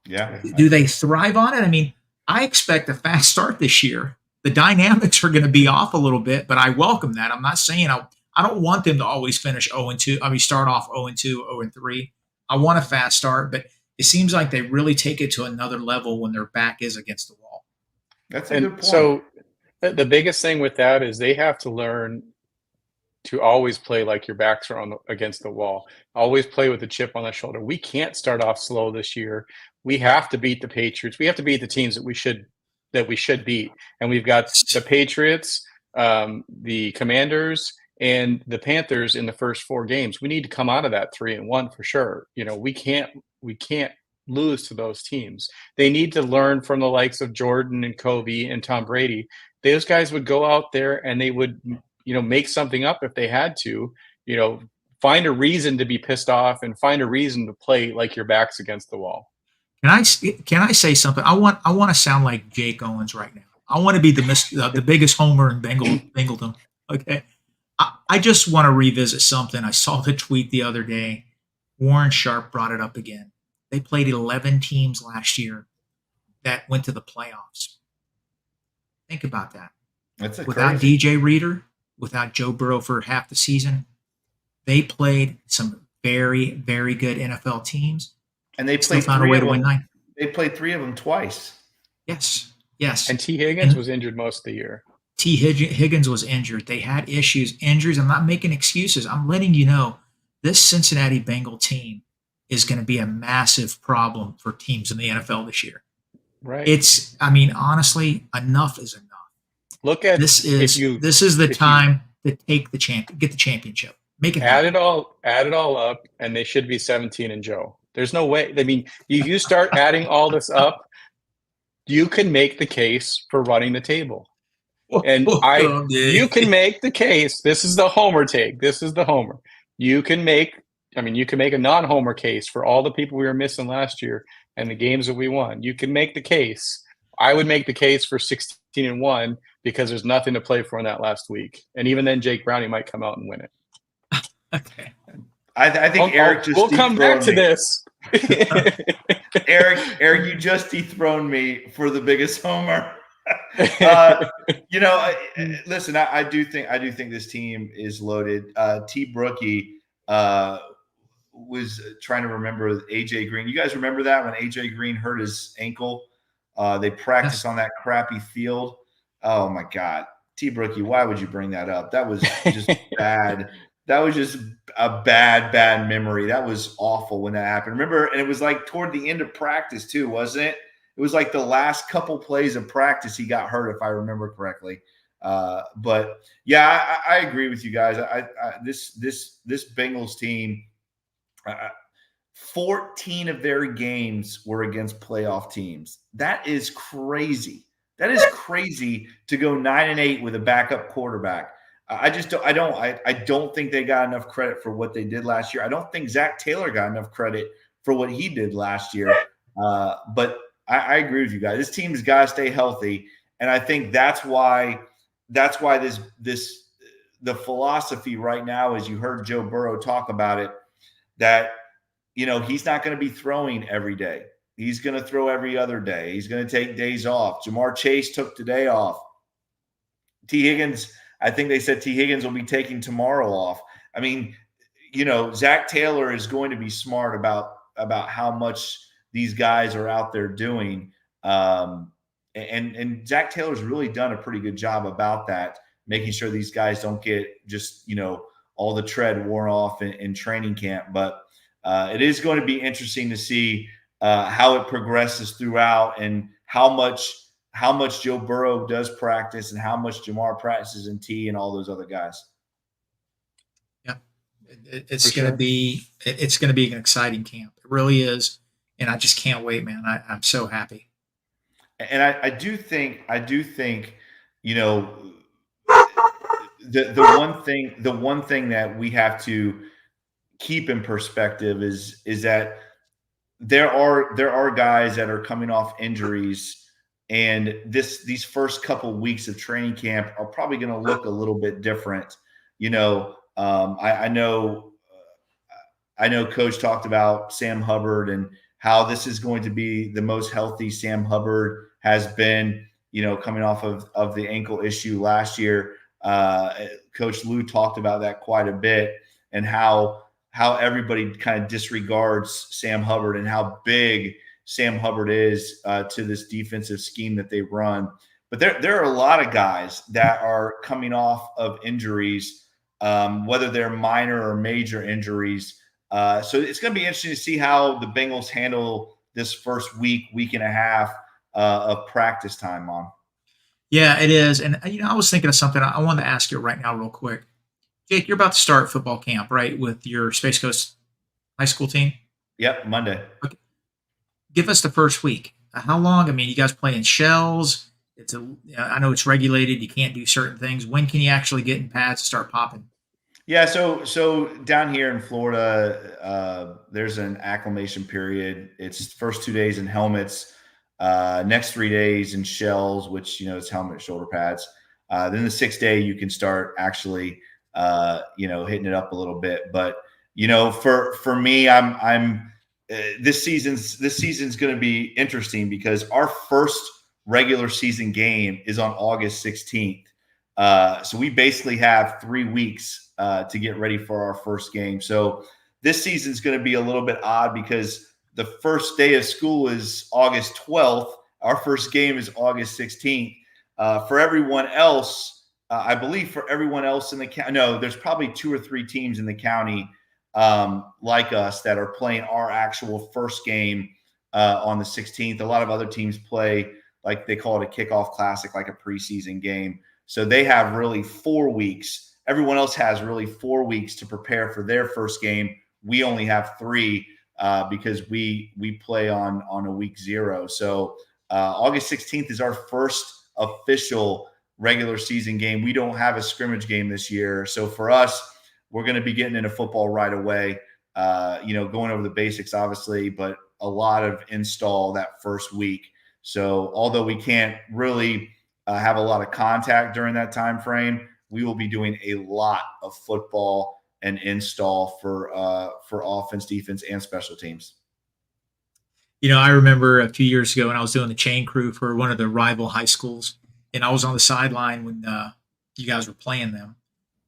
Yeah. Do they thrive on it? I expect a fast start this year. The dynamics are going to be off a little bit, but I welcome that. I'm not saying I don't want them to always finish 0-2. Start off 0-2, 0-3. I want a fast start, but it seems like they really take it to another level when their back is against the wall. That's a good point. So the biggest thing with that is they have to learn to always play like your backs are against the wall. Always play with a chip on the shoulder. We can't start off slow this year. We have to beat the Patriots. We have to beat the teams that we should beat. And we've got the Patriots, the Commanders, and the Panthers in the first 4 games. We need to come out of that 3-1 for sure. We can't lose to those teams. They need to learn from the likes of Jordan and Kobe and Tom Brady. Those guys would go out there and they would, make something up if they had to, find a reason to be pissed off and find a reason to play like your back's against the wall. Can I say something? I want to sound like Jake Owens right now. I want to be the biggest homer in Bengaldom. Okay. I just want to revisit something. I saw the tweet the other day. Warren Sharp brought it up again. They played 11 teams last year that went to the playoffs. Think about that. Without crazy. DJ Reader, without Joe Burrow for half the season, they played some very, very good NFL teams. And they still played found a way to win 9. They played 3 of them twice. Yes. And T. Higgins was injured most of the year. T. Higgins was injured. They had injuries. I'm not making excuses. I'm letting you know this Cincinnati Bengal team is going to be a massive problem for teams in the NFL this year. Right. Honestly, enough is enough. Look at this is the time to get the championship. Make it happen. Add it all up, and they should be 17-0. There's no way. You start adding all this up, you can make the case for running the table. And you can make the case. This is the homer take. This is the homer. You can make a non-homer case for all the people we were missing last year and the games that we won. You can make the case. I would make the case for 16-1 because there's nothing to play for in that last week. And even then, Jake Browning might come out and win it. Okay. I think Eric just. We'll come back to this. Eric, you just dethroned me for the biggest homer. Listen, I do think this team is loaded. T. Brookie was trying to remember AJ Green. You guys remember that when AJ Green hurt his ankle? They practiced on that crappy field. Oh my God, T. Brookie, why would you bring that up? That was just bad. That was just a bad memory. That was awful when that happened. Remember, and it was like toward the end of practice too, wasn't it? It was like the last couple plays of practice he got hurt, if I remember correctly. But yeah, I agree with you guys. This Bengals team, 14 of their games were against playoff teams. That is crazy. That is crazy to go 9-8 with a backup quarterback. I don't think they got enough credit for what they did last year. I don't think Zach Taylor got enough credit for what he did last year. But I agree with you guys. This team's got to stay healthy, and I think that's why the philosophy right now, as you heard Joe Burrow talk about it, that he's not going to be throwing every day. He's going to throw every other day. He's going to take days off. Jamar Chase took today off. T. Higgins, I think they said T. Higgins will be taking tomorrow off. I mean, Zach Taylor is going to be smart about how much these guys are out there doing. And Zach Taylor's really done a pretty good job about that, making sure these guys don't get just, all the tread worn off in training camp. But it is going to be interesting to see how it progresses throughout, and how much Joe Burrow does practice, and how much Jamar practices in T and all those other guys. Yeah, it's going to be an exciting camp. It really is, and I just can't wait, man. I'm so happy. And I do think the one thing that we have to keep in perspective is that there are guys that are coming off injuries, and these first couple weeks of training camp are probably going to look a little bit different. I know Coach talked about Sam Hubbard and how this is going to be the most healthy Sam Hubbard has been, coming off of the ankle issue last year. Coach Lou talked about that quite a bit, and how everybody kind of disregards Sam Hubbard and how big Sam Hubbard is to this defensive scheme that they run. But there are a lot of guys that are coming off of injuries, whether they're minor or major injuries. So it's going to be interesting to see how the Bengals handle this first week and a half of practice time, Mom. Yeah, it is. And, I was thinking of something I wanted to ask you right now real quick. Jake, you're about to start football camp, right, with your Space Coast high school team? Yep, Monday. Okay. Give us the first week. How long? I mean, you guys play in shells. I know it's regulated. You can't do certain things. When can you actually get in pads to start popping? Yeah, so down here in Florida, there's an acclimation period. It's first 2 days in helmets, next 3 days in shells, which it's helmet, shoulder pads. Then the 6th day you can start actually hitting it up a little bit. But for me, I'm this season's going to be interesting because our first regular season game is on August 16th. So we basically have 3 weeks to get ready for our first game. So this season's going to be a little bit odd because the first day of school is August 12th. Our first game is August 16th. For everyone else, I believe for everyone else in the county, no, there's probably 2 or 3 teams in the county like us that are playing our actual first game on the 16th. A lot of other teams play, like they call it a kickoff classic, like a preseason game. So they have really 4 weeks. Everyone else has really 4 weeks to prepare for their first game. We only have 3 because we play on a week 0. So August 16th is our first official regular season game. We don't have a scrimmage game this year. So for us, we're going to be getting into football right away, going over the basics, obviously, but a lot of install that first week. So although we can't really have a lot of contact during that time frame, we will be doing a lot of football and install for offense, defense, and special teams. I remember a few years ago when I was doing the chain crew for one of the rival high schools, and I was on the sideline when you guys were playing them.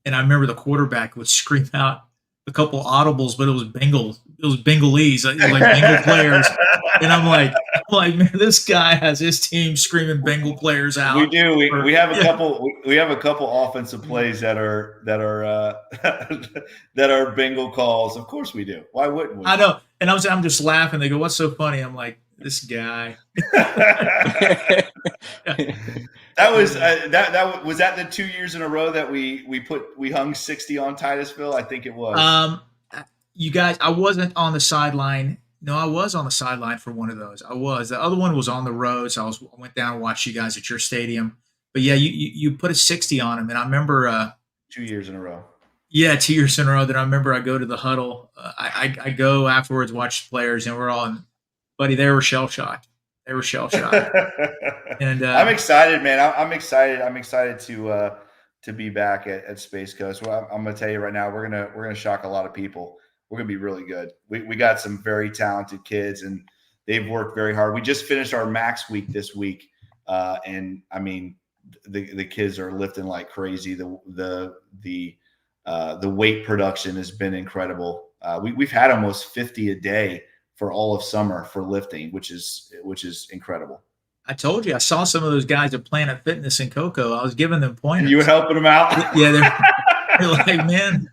And I remember the quarterback would scream out a couple audibles, but it was Bengalese, like Bengal players. And I'm like, man, this guy has his team screaming Bengal players out. We do. We have a couple. We have a couple offensive plays that are that are Bengal calls. Of course we do. Why wouldn't we? I know. And I'm just laughing. They go, "What's so funny?" I'm like, this guy. That was was that the 2 years in a row that we hung 60 on Titusville? I think it was. You guys, I wasn't on the sideline. No, I was on the sideline for one of those. I was. The other one was on the road, so I went down and watched you guys at your stadium. But yeah, you put a 60 on him, and I remember 2 years in a row. Yeah, 2 years in a row. That I remember, I go to the huddle. I go afterwards, watch the players, and we're all, buddy, they were shell shocked. They were shell shocked. And I'm excited, man. I'm excited. I'm excited to be back at Space Coast. Well, I'm gonna tell you right now, we're gonna shock a lot of people. We're gonna be really good. We got some very talented kids, and they've worked very hard. We just finished our max week this week, and I mean, the kids are lifting like crazy. The weight production has been incredible. We've had almost 50 a day for all of summer for lifting, which is incredible. I told you, I saw some of those guys at Planet Fitness in Cocoa. I was giving them pointers. And you were helping them out? Yeah, they're like, man,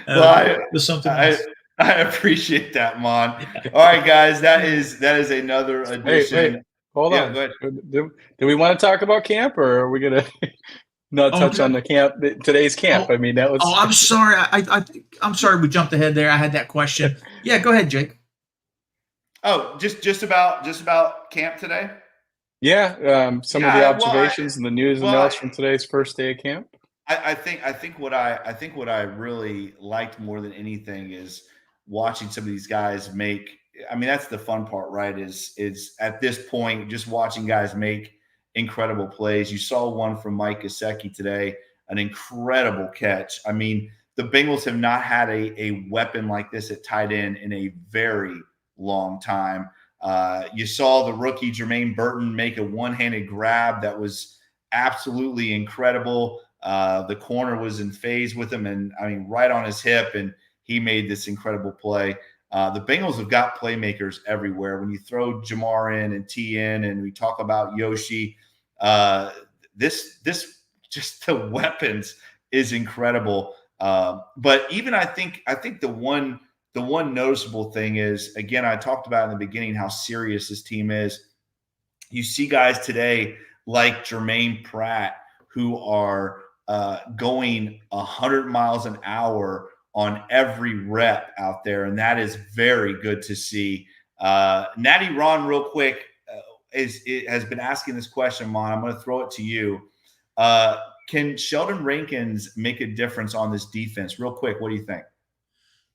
there's something else. I appreciate that, Mon. All right, guys, that is another edition. Hey, hold on. Do we want to talk about camp, or are we gonna not touch on the camp, today's camp? I mean, that was. Oh, I'm sorry. I'm sorry we jumped ahead there. I had that question. Yeah, go ahead, Jake. Oh, just about camp today. Yeah, some of the observations and the news and notes from today's first day of camp. I think what I really liked more than anything is watching some of these guys make. I mean, that's the fun part, right? Is at this point just watching guys make incredible plays. You saw one from Mike Gesicki today, an incredible catch. I mean, the Bengals have not had a weapon like this at tight end in a very long time. You saw the rookie Jermaine Burton make a one-handed grab that was absolutely incredible. The corner was in phase with him, and I mean, right on his hip, and he made this incredible play. The Bengals have got playmakers everywhere. When you throw Jamar in and T in, and we talk about Yoshi, this just the weapons is incredible. But even I think the one noticeable thing is, again, I talked about in the beginning how serious this team is. You see guys today like Jermaine Pratt who are going 100 miles an hour on every rep out there, and that is very good to see. Natty Ron, real quick, has been asking this question, Mon. I'm going to throw it to you. Can Sheldon Rankins make a difference on this defense? Real quick, what do you think?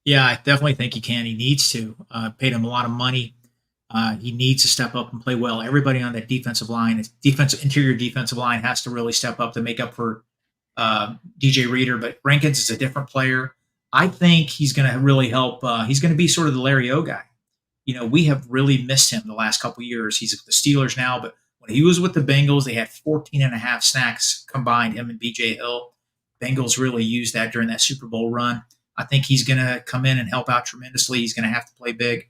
Yeah, I definitely think he can. He needs to. Paid him a lot of money. He needs to step up and play well. Everybody on that defensive line, interior defensive line, has to really step up to make up for DJ Reader. But Rankins is a different player. I think he's going to really help. He's going to be sort of the Larry O guy. You know, we have really missed him the last couple of years. He's with the Steelers now, but when he was with the Bengals, they had 14 and a half sacks combined, him and BJ Hill. Bengals really used that during that Super Bowl run. I think he's going to come in and help out tremendously. He's going to have to play big.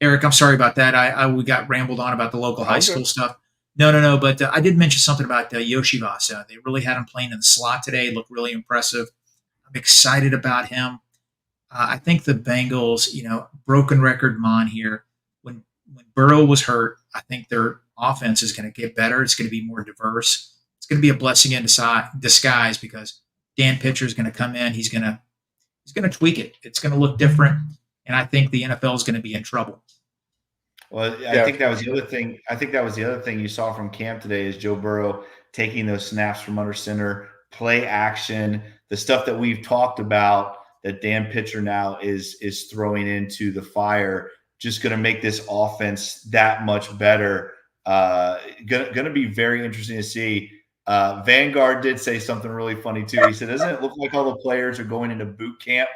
Eric, I'm sorry about that. We got rambled on about the local high school stuff. No. But I did mention something about Yoshi Vasa. They really had him playing in the slot today. Looked really impressive. I'm excited about him. I think the Bengals, broken record Mon here. When Burrow was hurt, I think their offense is going to get better. It's going to be more diverse. It's going to be a blessing in disguise because Dan Pitcher is going to come in. He's going to tweak it. It's going to look different, and I think the NFL is going to be in trouble. Well, I think that was the other thing. I think that was the other thing you saw from camp today is Joe Burrow taking those snaps from under center, play action, the stuff that we've talked about that Dan Pitcher now is throwing into the fire, just going to make this offense that much better. Going to be very interesting to see. Vanguard did say something really funny too. He said, "Doesn't it look like all the players are going into boot camp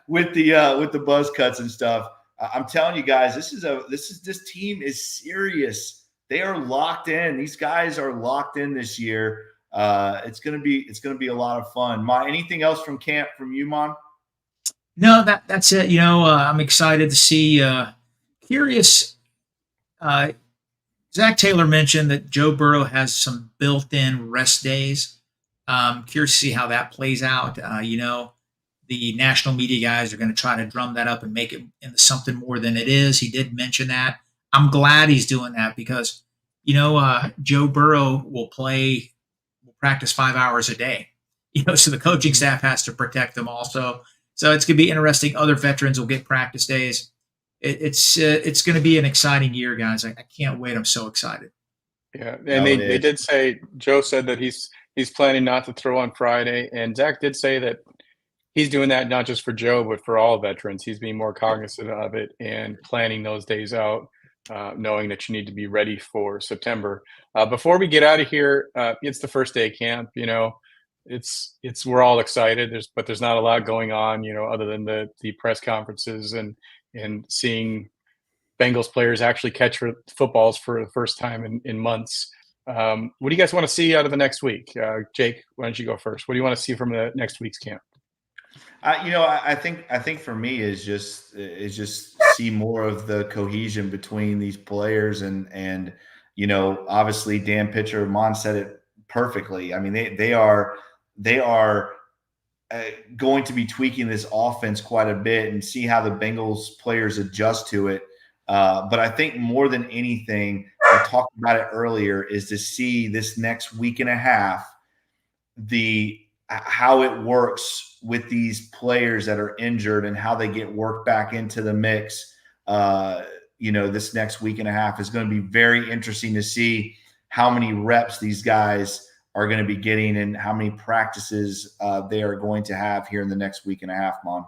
with the buzz cuts and stuff?" I'm telling you guys, this team is serious. They are locked in. These guys are locked in this year. It's gonna be a lot of fun. Anything else from camp from you, Mon? No, that's it. I'm excited to see. Curious. Zach Taylor mentioned that Joe Burrow has some built-in rest days. Curious to see how that plays out. The national media guys are going to try to drum that up and make it into something more than it is. He did mention that. I'm glad he's doing that because, Joe Burrow will practice 5 hours a day. So the coaching staff has to protect him also. So it's going to be interesting. Other veterans will get practice days. It's going to be an exciting year, guys. I can't wait. I'm so excited. Yeah, and they did say, Joe said that he's planning not to throw on Friday, and Zach did say that he's doing that not just for Joe, but for all veterans. He's being more cognizant of it and planning those days out, knowing that you need to be ready for September. Before we get out of here, it's the first day of camp. We're all excited. There's not a lot going on, other than the press conferences and seeing Bengals players actually catch footballs for the first time in months. What do you guys want to see out of the next week? Jake, why don't you go first? What do you want to see from the next week's camp? I think for me is just see more of the cohesion between these players and obviously Dan Pitcher, Mon said it perfectly. I mean, they are going to be tweaking this offense quite a bit and see how the Bengals players adjust to it. But I think more than anything, I talked about it earlier, is to see this next week and a half, how it works with these players that are injured and how they get worked back into the mix. This next week and a half is going to be very interesting to see how many reps these guys are going to be getting and how many practices they are going to have here in the next week and a half, Mon.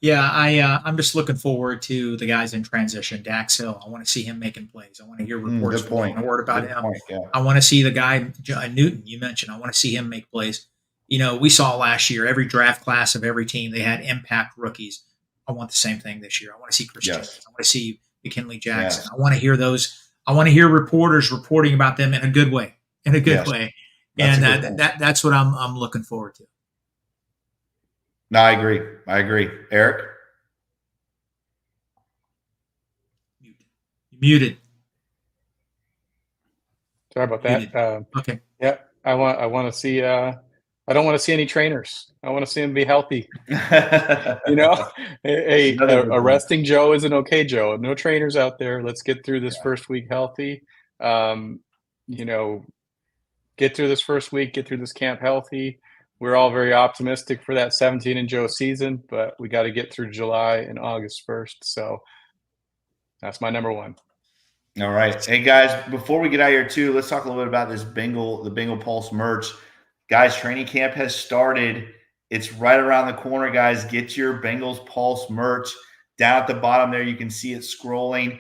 Yeah, I'm just looking forward to the guys in transition. Dax Hill, I want to see him making plays. I want to hear reports from a word about him. Yeah. I want to see the guy, Newton, you mentioned. I want to see him make plays. We saw last year, every draft class of every team, they had impact rookies. I want the same thing this year. I want to see Chris Jenkins. I want to see McKinley Jackson. I want to hear those. I want to hear reporters reporting about them in a good way. Way. And that's what I'm looking forward to. No, I agree. Eric? Muted. Sorry about that. Okay. Yeah, I want to see. I don't want to see any trainers. I want to see them be healthy. A resting Joe is an okay Joe. No trainers out there. Let's get through this first week healthy. Get through this first week. Get through this camp healthy. We're all very optimistic for that 17 and Joe season, but we got to get through July and August first. So that's my number one. All right. Hey, guys, before we get out of here, too, let's talk a little bit about the Bengal Pulse merch. Guys, training camp has started. It's right around the corner, guys. Get your Bengals Pulse merch. Down at the bottom there, you can see it scrolling.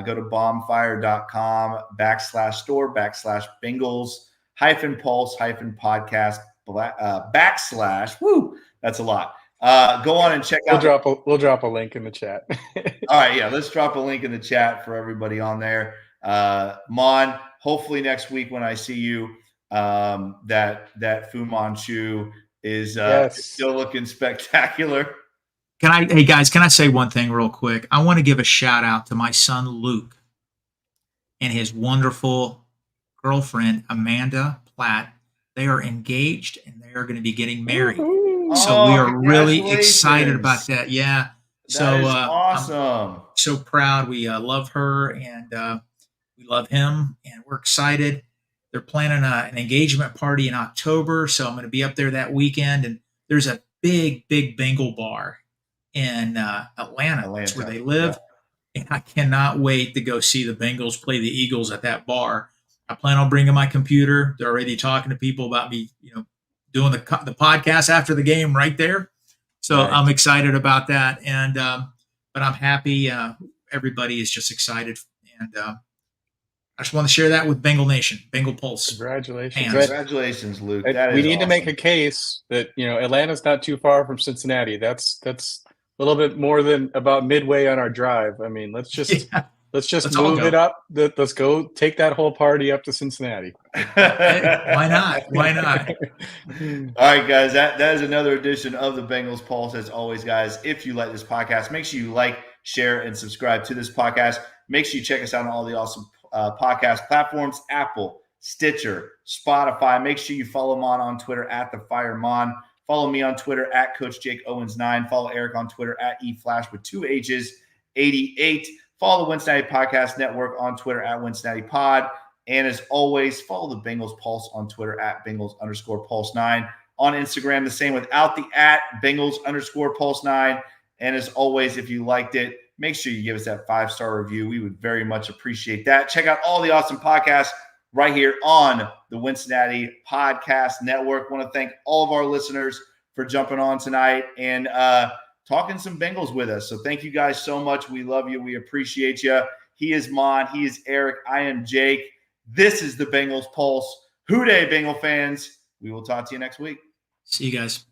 Go to bombfire.com/Bengals-Pulse-podcast. That's a lot. Go on and check out. We'll drop a link in the chat. All right, yeah, let's drop a link in the chat for everybody on there. Mon, hopefully next week when I see you, that Fu Manchu is still looking spectacular. Hey guys, can I say one thing real quick? I want to give a shout out to my son Luke and his wonderful girlfriend Amanda Platt. They are engaged and they are going to be getting married. So we are really excited about that. Yeah. That is awesome. I'm so proud. We love her and we love him and we're excited. They're planning an engagement party in October. So I'm going to be up there that weekend. And there's a big Bengal bar in Atlanta. That's where they live. Yeah. And I cannot wait to go see the Bengals play the Eagles at that bar. I plan on bringing my computer. They're already talking to people about me, doing the podcast after the game right there. So right. I'm excited about that. And, but I'm happy. Everybody is just excited. And I just want to share that with Bengal Nation, Bengal Pulse. Congratulations, Luke. We need to make a case that, Atlanta's not too far from Cincinnati. That's a little bit more than about midway on our drive. I mean, let's just move it up. Let's go take that whole party up to Cincinnati. Why not? All right, guys, that is another edition of the Bengals Pulse. As always, guys, if you like this podcast, make sure you like, share, and subscribe to this podcast. Make sure you check us out on all the awesome podcast platforms, Apple, Stitcher, Spotify. Make sure you follow Mon on Twitter at @TheFireMon. Follow me on Twitter at Coach Jake Owens 9. Follow Eric on Twitter at eFlash with 2 H's 88. Follow the Cincinnati Podcast Network on Twitter at WinCincinnatiPod. And as always, follow the Bengals Pulse on Twitter at Bengals_Pulse9. on Instagram. The same without the @Bengals_Pulse9. And as always, if you liked it, make sure you give us that 5-star review. We would very much appreciate that. Check out all the awesome podcasts right here on the Cincinnati Podcast Network. I want to thank all of our listeners for jumping on tonight and talking some Bengals with us. So thank you guys so much. We love you. We appreciate you. He is Mon. He is Eric. I am Jake. This is the Bengals Pulse. Hoo day, Bengal fans. We will talk to you next week. See you guys.